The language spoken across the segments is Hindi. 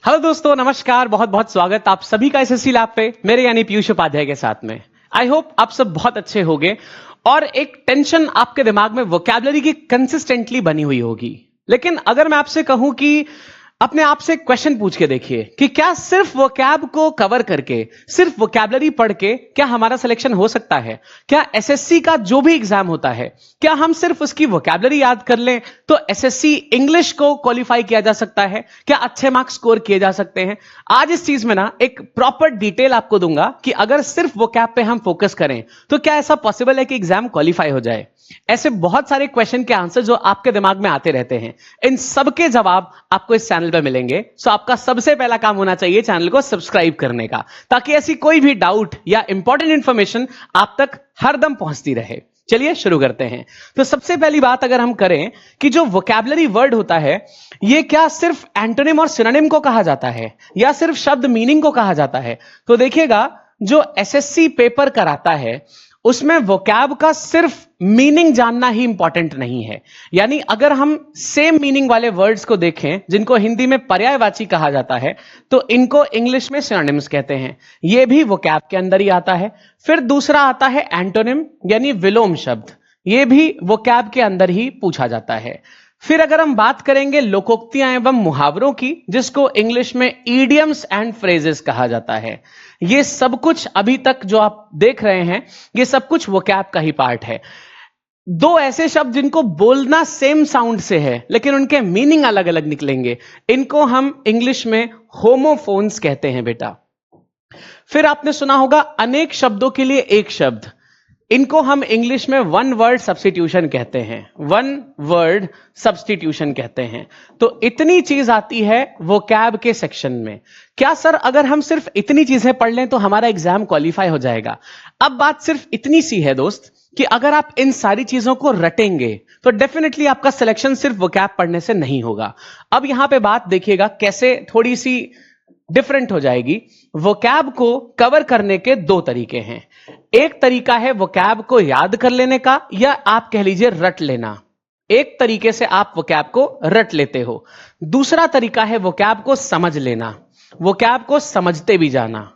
हेलो दोस्तों, नमस्कार। बहुत बहुत स्वागत आप सभी का एसएससी लैब पे मेरे यानी पीयूष उपाध्याय के साथ में। आई होप आप सब बहुत अच्छे होंगे और एक टेंशन आपके दिमाग में वोकैबुलरी की कंसिस्टेंटली बनी हुई होगी। लेकिन अगर मैं आपसे कहूं कि अपने आप से क्वेश्चन पूछ के देखिए कि क्या सिर्फ वोकैब को कवर करके, सिर्फ वोकैबुलरी पढ़ के क्या हमारा सिलेक्शन हो सकता है? क्या एसएससी का जो भी एग्जाम होता है, क्या हम सिर्फ उसकी वोकैबुलरी याद कर लें तो एसएससी इंग्लिश को क्वालिफाई किया जा सकता है? क्या अच्छे मार्क्स स्कोर किए जा सकते हैं? आज इस चीज में ना एक प्रॉपर डिटेल आपको दूंगा कि अगर सिर्फ वोकैब पे हम फोकस करें तो क्या ऐसा पॉसिबल है कि एग्जाम क्वालिफाई हो जाए। ऐसे बहुत सारे क्वेश्चन के आंसर जो आपके दिमाग में आते रहते हैं, इन सबके जवाब आपको इस चैनल पे मिलेंगे। सो आपका सबसे पहला काम होना चाहिए चैनल को सब्सक्राइब करने का, ताकि ऐसी कोई भी डाउट या इंपॉर्टेंट इंफॉर्मेशन आप तक हरदम पहुंचती रहे। चलिए शुरू करते हैं। तो सबसे पहली बात अगर हम करें कि जो वोकैबुलरी वर्ड होता है, ये क्या सिर्फ एंटोनिम और सिनोनिम को कहा जाता है या सिर्फ शब्द मीनिंग को कहा जाता है? तो देखिएगा, जो एसएससी पेपर कराता है उसमें वोकैब का सिर्फ मीनिंग जानना ही इंपॉर्टेंट नहीं है। यानी अगर हम सेम मीनिंग वाले वर्ड्स को देखें जिनको हिंदी में पर्यायवाची कहा जाता है, तो इनको इंग्लिश में सिनोनिम्स कहते हैं। यह भी वोकैब के अंदर ही आता है। फिर दूसरा आता है एंटोनिम यानी विलोम शब्द, यह भी वोकैब के अंदर ही पूछा जाता है। फिर अगर हम बात करेंगे लोकोक्तियां एवं मुहावरों की, जिसको इंग्लिश में ईडियम्स एंड फ्रेजेस कहा जाता है, ये सब कुछ अभी तक जो आप देख रहे हैं, ये सब कुछ वोकैब का ही पार्ट है। दो ऐसे शब्द जिनको बोलना सेम साउंड से है लेकिन उनके मीनिंग अलग अलग निकलेंगे, इनको हम इंग्लिश में होमोफोन्स कहते हैं बेटा। फिर आपने सुना होगा अनेक शब्दों के लिए एक शब्द, इनको हम इंग्लिश में वन वर्ड सब्स्टिट्यूशन कहते हैं। वन वर्ड सब्स्टिट्यूशन कहते हैं। तो इतनी चीज आती है वोकैब के सेक्शन में। क्या सर अगर हम सिर्फ इतनी चीजें पढ़ लें तो हमारा एग्जाम क्वालिफाई हो जाएगा? अब बात सिर्फ इतनी सी है दोस्त कि अगर आप इन सारी चीजों को रटेंगे तो डेफिनेटली आपका सिलेक्शन सिर्फ वोकैब पढ़ने से नहीं होगा। अब यहां पे बात देखिएगा कैसे थोड़ी सी डिफरेंट हो जाएगी। वोकैब को कवर करने के दो तरीके हैं। एक तरीका है वोकैब को याद कर लेने का, या आप कह लीजिए रट लेना। एक तरीके से आप वोकैब को रट लेते हो। दूसरा तरीका है वोकैब को समझ लेना, वोकैब को समझते भी जाना।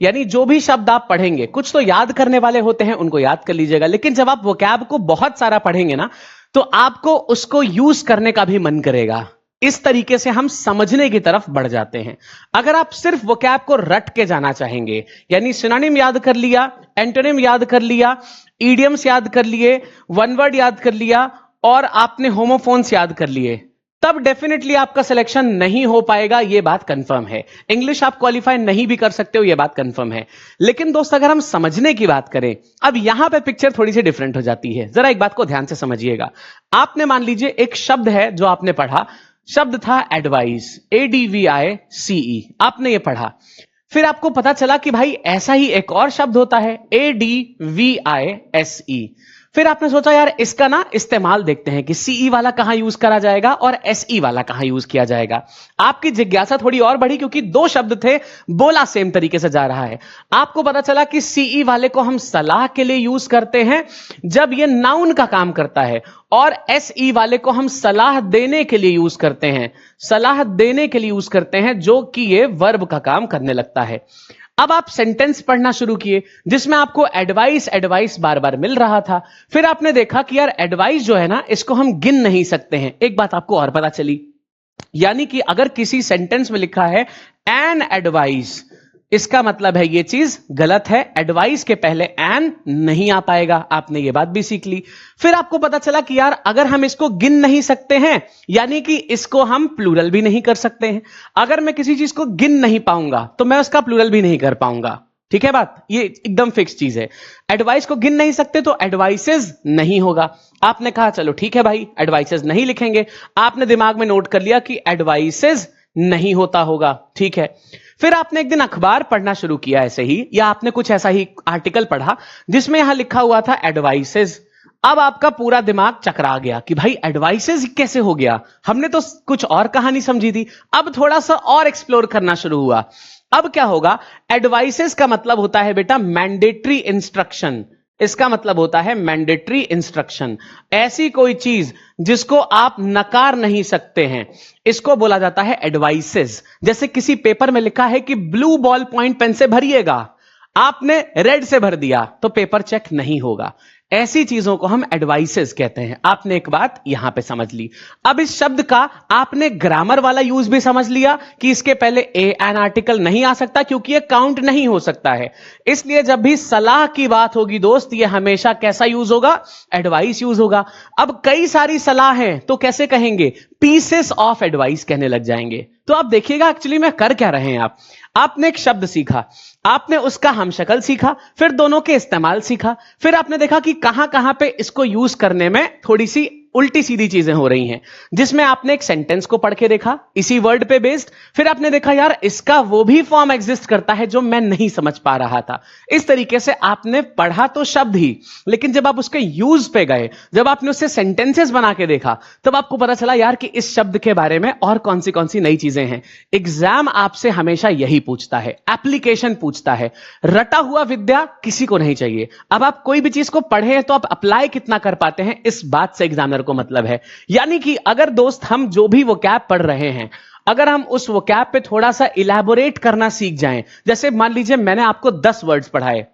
यानी जो भी शब्द आप पढ़ेंगे, कुछ तो याद करने वाले होते हैं, उनको याद कर लीजिएगा, लेकिन जब आप वोकैब को बहुत सारा पढ़ेंगे ना, तो आपको उसको यूज करने का भी मन करेगा। इस तरीके से हम समझने की तरफ बढ़ जाते हैं। अगर आप सिर्फ वोकैब को रट के जाना चाहेंगे, यानी सिनोनिम याद कर लिया, एंटोनिम याद कर लिया, ईडियम्स याद कर लिए, वन वर्ड याद कर लिया और आपने होमोफोन्स याद कर लिए, तब डेफिनेटली आपका सिलेक्शन नहीं हो पाएगा, यह बात कंफर्म है। इंग्लिश आप क्वालिफाई नहीं भी कर सकते हो, यह बात कंफर्म है। लेकिन दोस्त अगर हम समझने की बात करें, अब यहां पे पिक्चर थोड़ी सी डिफरेंट हो जाती है। जरा एक बात को ध्यान से समझिएगा। आपने मान लीजिए एक शब्द है जो आपने पढ़ा, शब्द था एडवाइस, ADVICE, आपने ये पढ़ा। फिर आपको पता चला कि भाई ऐसा ही एक और शब्द होता है ADVISE। फिर आपने सोचा यार इसका ना इस्तेमाल देखते हैं कि CE वाला कहां यूज करा जाएगा और SE वाला कहां यूज किया जाएगा। आपकी जिज्ञासा थोड़ी और बढ़ी क्योंकि दो शब्द थे, बोला सेम तरीके से जा रहा है। आपको पता चला कि CE वाले को हम सलाह के लिए यूज करते हैं जब ये नाउन का काम करता है, और SE वाले को हम सलाह देने के लिए यूज करते हैं, सलाह देने के लिए यूज करते हैं, जो कि ये वर्ब का काम करने लगता है। अब आप सेंटेंस पढ़ना शुरू किए जिसमें आपको एडवाइस एडवाइस बार बार मिल रहा था। फिर आपने देखा कि यार एडवाइस जो है ना, इसको हम गिन नहीं सकते हैं। एक बात आपको और पता चली, यानी कि अगर किसी सेंटेंस में लिखा है एन एडवाइस, इसका मतलब है ये चीज गलत है। एडवाइस के पहले एन नहीं आ पाएगा। आपने ये बात भी सीख ली। फिर आपको पता चला कि यार अगर हम इसको गिन नहीं सकते हैं, यानी कि इसको हम प्लूरल भी नहीं कर सकते हैं। अगर मैं किसी चीज को गिन नहीं पाऊंगा तो मैं उसका प्लूरल भी नहीं कर पाऊंगा। ठीक है बात, ये एकदम फिक्स चीज है। एडवाइस को गिन नहीं सकते तो एडवाइसेस नहीं होगा। आपने कहा चलो ठीक है भाई, एडवाइसेस नहीं लिखेंगे। आपने दिमाग में नोट कर लिया कि एडवाइसेस नहीं होता होगा। ठीक है। फिर आपने एक दिन अखबार पढ़ना शुरू किया ऐसे ही, या आपने कुछ ऐसा ही आर्टिकल पढ़ा जिसमें यहां लिखा हुआ था एडवाइसेस। अब आपका पूरा दिमाग चकरा गया कि भाई एडवाइसेस कैसे हो गया, हमने तो कुछ और कहानी समझी थी। अब थोड़ा सा और एक्सप्लोर करना शुरू हुआ। अब क्या होगा, एडवाइसेस का मतलब होता है बेटा मैंडेटरी इंस्ट्रक्शन। इसका मतलब होता है मैंडेटरी इंस्ट्रक्शन, ऐसी कोई चीज जिसको आप नकार नहीं सकते हैं, इसको बोला जाता है एडवाइसेस। जैसे किसी पेपर में लिखा है कि ब्लू बॉल पॉइंट पेन से भरिएगा, आपने रेड से भर दिया तो पेपर चेक नहीं होगा। ऐसी चीजों को हम एडवाइसेस कहते हैं। आपने एक बात यहां पे समझ ली। अब इस शब्द का आपने ग्रामर वाला यूज भी समझ लिया कि इसके पहले एन आर्टिकल नहीं आ सकता क्योंकि यह काउंट नहीं हो सकता है। इसलिए जब भी सलाह की बात होगी दोस्त, यह हमेशा कैसा यूज होगा? एडवाइस यूज होगा। अब कई सारी सलाह है तो कैसे कहेंगे? पीसेस ऑफ एडवाइस कहने लग जाएंगे। तो आप देखिएगा एक्चुअली में कर क्या रहे हैं आपने एक शब्द सीखा, आपने उसका हमशक्ल सीखा, फिर दोनों के इस्तेमाल सीखा, फिर आपने देखा कि कहां कहां पे इसको यूज करने में थोड़ी सी उल्टी सीधी चीजें हो रही हैं, जिसमें आपने एक सेंटेंस को पढ़ के देखा इसी वर्ड पे बेस्ड, फिर आपने देखा यार इसका वो भी फॉर्म एग्जिस्ट करता है जो मैं नहीं समझ पा रहा था। इस तरीके से आपने पढ़ा तो शब्द ही, लेकिन जब आप उसके यूज पे गए, जब आपने उससे सेंटेंसेस बना के देखा, तब आपको पता चला यार कि इस शब्द के बारे में और कौन सी नई चीजें हैं। एग्जाम आपसे हमेशा यही पूछता है, एप्लीकेशन पूछता है। रटा हुआ विद्या किसी को नहीं चाहिए। अब आप कोई भी चीज को पढ़े तो आप अप्लाई कितना कर पाते हैं, इस बात से एग्जामिनर को मतलब है। यानी कि अगर दोस्त हम जो भी वोकैब पढ़ रहे हैं, अगर हम उस वोकैब पे थोड़ा सा इलैबोरेट करना सीख जाएं, जैसे मान लीजिए मैंने आपको 10 वर्ड्स पढ़ाए,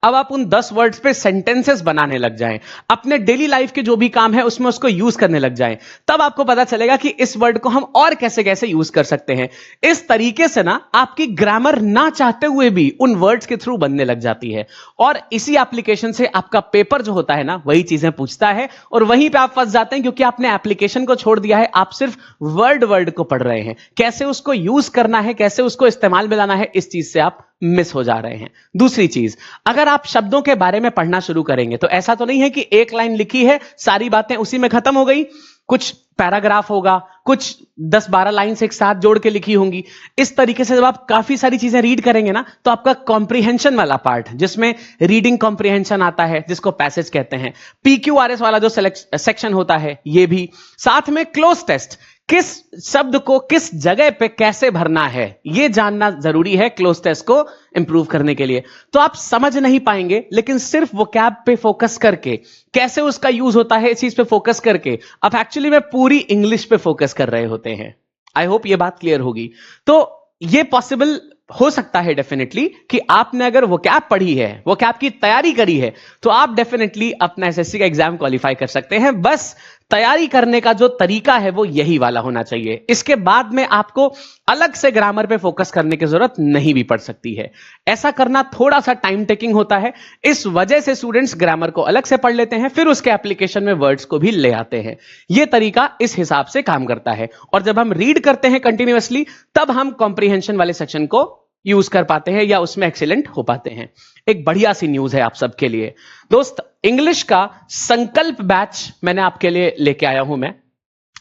अब आप उन 10 वर्ड्स पे सेंटेंसेस बनाने लग जाएं, अपने डेली लाइफ के जो भी काम है उसमें उसको यूज करने लग जाएं, तब आपको पता चलेगा कि इस वर्ड को हम और कैसे कैसे यूज कर सकते हैं। इस तरीके से ना आपकी ग्रामर ना चाहते हुए भी उन वर्ड्स के थ्रू बनने लग जाती है, और इसी एप्लीकेशन से आपका पेपर जो होता है ना वही चीजें पूछता है, और वहीं पे आप फंस जाते हैं क्योंकि आपने एप्लीकेशन को छोड़ दिया है। आप सिर्फ वर्ड को पढ़ रहे हैं, कैसे उसको यूज करना है, कैसे उसको इस्तेमाल में लाना है, इस चीज से आप मिस हो जा रहे हैं। दूसरी चीज, अगर आप शब्दों के बारे में पढ़ना शुरू करेंगे तो ऐसा तो नहीं है कि एक लाइन लिखी है सारी बातें उसी में खत्म हो गई, कुछ पैराग्राफ होगा, कुछ 10-12 लाइंस एक साथ जोड़ के लिखी होंगी। इस तरीके से जब आप काफी सारी चीजें रीड करेंगे ना, तो आपका कॉम्प्रिहेंशन वाला पार्ट, जिसमें रीडिंग कॉम्प्रिहेंशन आता है, जिसको पैसेज कहते हैं, PQRS वाला जो सेक्शन होता है, ये भी साथ में क्लोज टेस्ट, किस शब्द को किस जगह पे कैसे भरना है, यह जानना जरूरी है क्लोज टेस्ट को इंप्रूव करने के लिए। तो आप समझ नहीं पाएंगे, लेकिन सिर्फ वोकैब पे फोकस करके, कैसे उसका यूज होता है इस चीज पे फोकस करके, आप एक्चुअली में पूरी इंग्लिश पे फोकस कर रहे होते हैं। आई होप ये बात क्लियर होगी। तो ये पॉसिबल हो सकता है डेफिनेटली कि आपने अगर वोकैब पढ़ी है, वोकैब की तैयारी करी है, तो आप डेफिनेटली अपना एसएससी का एग्जाम क्वालिफाई कर सकते हैं। बस तैयारी करने का जो तरीका है वो यही वाला होना चाहिए। इसके बाद में आपको अलग से ग्रामर पे फोकस करने की जरूरत नहीं भी पड़ सकती है। ऐसा करना थोड़ा सा टाइम टेकिंग होता है, इस वजह से स्टूडेंट्स ग्रामर को अलग से पढ़ लेते हैं, फिर उसके एप्लीकेशन में वर्ड्स को भी ले आते हैं। यह तरीका इस हिसाब से काम करता है, और जब हम रीड करते हैं कंटिन्यूअसली, तब हम कॉम्प्रिहेंशन वाले सेक्शन को यूज कर पाते हैं या उसमें एक्सीलेंट हो पाते हैं। एक बढ़िया सी न्यूज है आप सबके लिए दोस्त, इंग्लिश का संकल्प बैच मैंने आपके लिए लेके आया हूं मैं।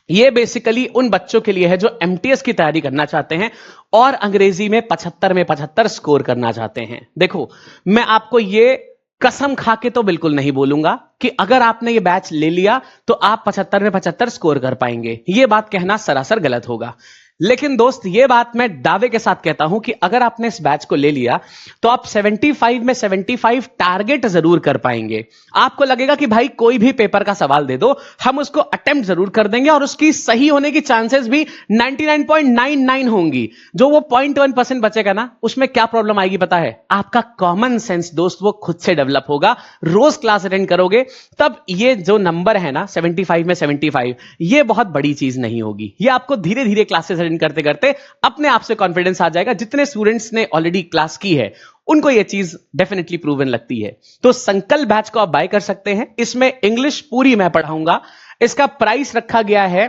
ये बेसिकली उन बच्चों के लिए है जो एमटीएस की तैयारी करना चाहते हैं और अंग्रेजी में 75 में 75 स्कोर करना चाहते हैं। देखो, मैं आपको ये कसम खा के तो बिल्कुल नहीं बोलूंगा कि अगर आपने ये बैच ले लिया तो आप 75 में 75 स्कोर कर पाएंगे। ये बात कहना सरासर गलत होगा। लेकिन दोस्त, ये बात मैं दावे के साथ कहता हूं कि अगर आपने इस बैच को ले लिया तो आप 75 में 75 टारगेट जरूर कर पाएंगे। आपको लगेगा कि भाई कोई भी पेपर का सवाल दे दो, हम उसको अटेम्प्ट जरूर कर देंगे और उसकी सही होने की चांसेस भी 99.99 होंगी। जो वो 0.1% बचेगा ना, उसमें क्या प्रॉब्लम आएगी पता है? आपका कॉमन सेंस दोस्त वो खुद से डेवलप होगा। रोज क्लास अटेंड करोगे तब ये जो नंबर है ना 75 में 75, ये बहुत बड़ी चीज नहीं होगी। ये आपको धीरे धीरे क्लासेस करते करते अपने आप से कॉन्फिडेंस आ जाएगा। जितने स्टूडेंट्स ने ऑलरेडी क्लास की है उनको यह चीज डेफिनेटली प्रूवन लगती है। तो संकल्प बैच को आप बाय कर सकते हैं। इसमें इंग्लिश पूरी मैं पढ़ाऊंगा। इसका प्राइस रखा गया है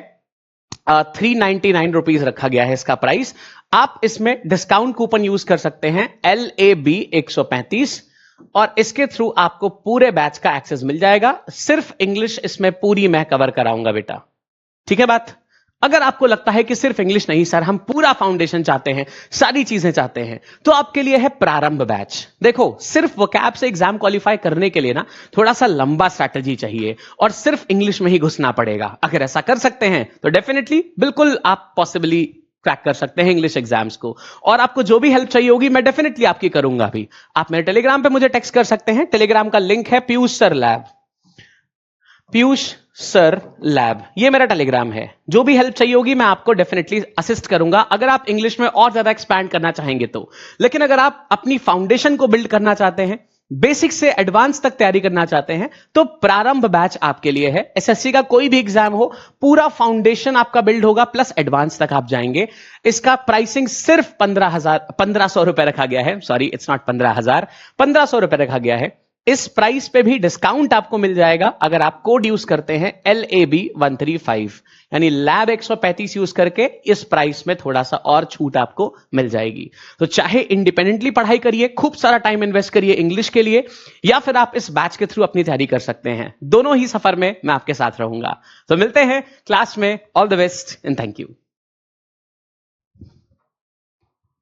399 रुपीज रखा गया है इसका प्राइस। आप इसमें डिस्काउंट कूपन यूज कर सकते हैं LAB 135, और इसके थ्रू आपको पूरे बैच का एक्सेस मिल जाएगा। सिर्फ इंग्लिश इसमें पूरी मैं कवर कराऊंगा बेटा, ठीक है बात? अगर आपको लगता है कि सिर्फ इंग्लिश नहीं सर, हम पूरा फाउंडेशन चाहते हैं, सारी चीजें चाहते हैं, तो आपके लिए है प्रारंभ बैच। देखो, सिर्फ वोकैब से एग्जाम क्वालिफाई करने के लिए ना थोड़ा सा लंबा स्ट्रैटेजी चाहिए और सिर्फ इंग्लिश में ही घुसना पड़ेगा। अगर ऐसा कर सकते हैं तो डेफिनेटली बिल्कुल आप पॉसिबली क्रैक कर सकते हैं इंग्लिश एग्जाम्स को। और आपको जो भी हेल्प चाहिए होगी मैं डेफिनेटली आपकी करूंगा भी। आप मेरे टेलीग्राम पे मुझे टेक्स्ट कर सकते हैं। टेलीग्राम का लिंक है Piyush sir lab, Piyush sir lab, ये मेरा टेलीग्राम है। जो भी हेल्प चाहिए होगी मैं आपको डेफिनेटली असिस्ट करूंगा, अगर आप इंग्लिश में और ज्यादा एक्सपैंड करना चाहेंगे तो। लेकिन अगर आप अपनी फाउंडेशन को बिल्ड करना चाहते हैं, बेसिक से एडवांस तक तैयारी करना चाहते हैं, तो प्रारंभ बैच आपके लिए है। एसएससी का कोई भी एग्जाम हो, पूरा फाउंडेशन आपका बिल्ड होगा, प्लस एडवांस तक आप जाएंगे। इसका प्राइसिंग सिर्फ 1500 रुपए रखा गया है। सॉरी, इट्स नॉट 15,000, 1500 रुपए रखा गया है। इस प्राइस पे भी डिस्काउंट आपको मिल जाएगा अगर आप कोड यूज करते हैं LAB135, यानी लैब 135 यूज करके इस प्राइस में थोड़ा सा और छूट आपको मिल जाएगी। तो चाहे इंडिपेंडेंटली पढ़ाई करिए, खूब सारा टाइम इन्वेस्ट करिए इंग्लिश के लिए, या फिर आप इस बैच के थ्रू अपनी तैयारी कर सकते हैं। दोनों ही सफर में मैं आपके साथ रहूंगा। तो मिलते हैं क्लास में। All the best and thank you.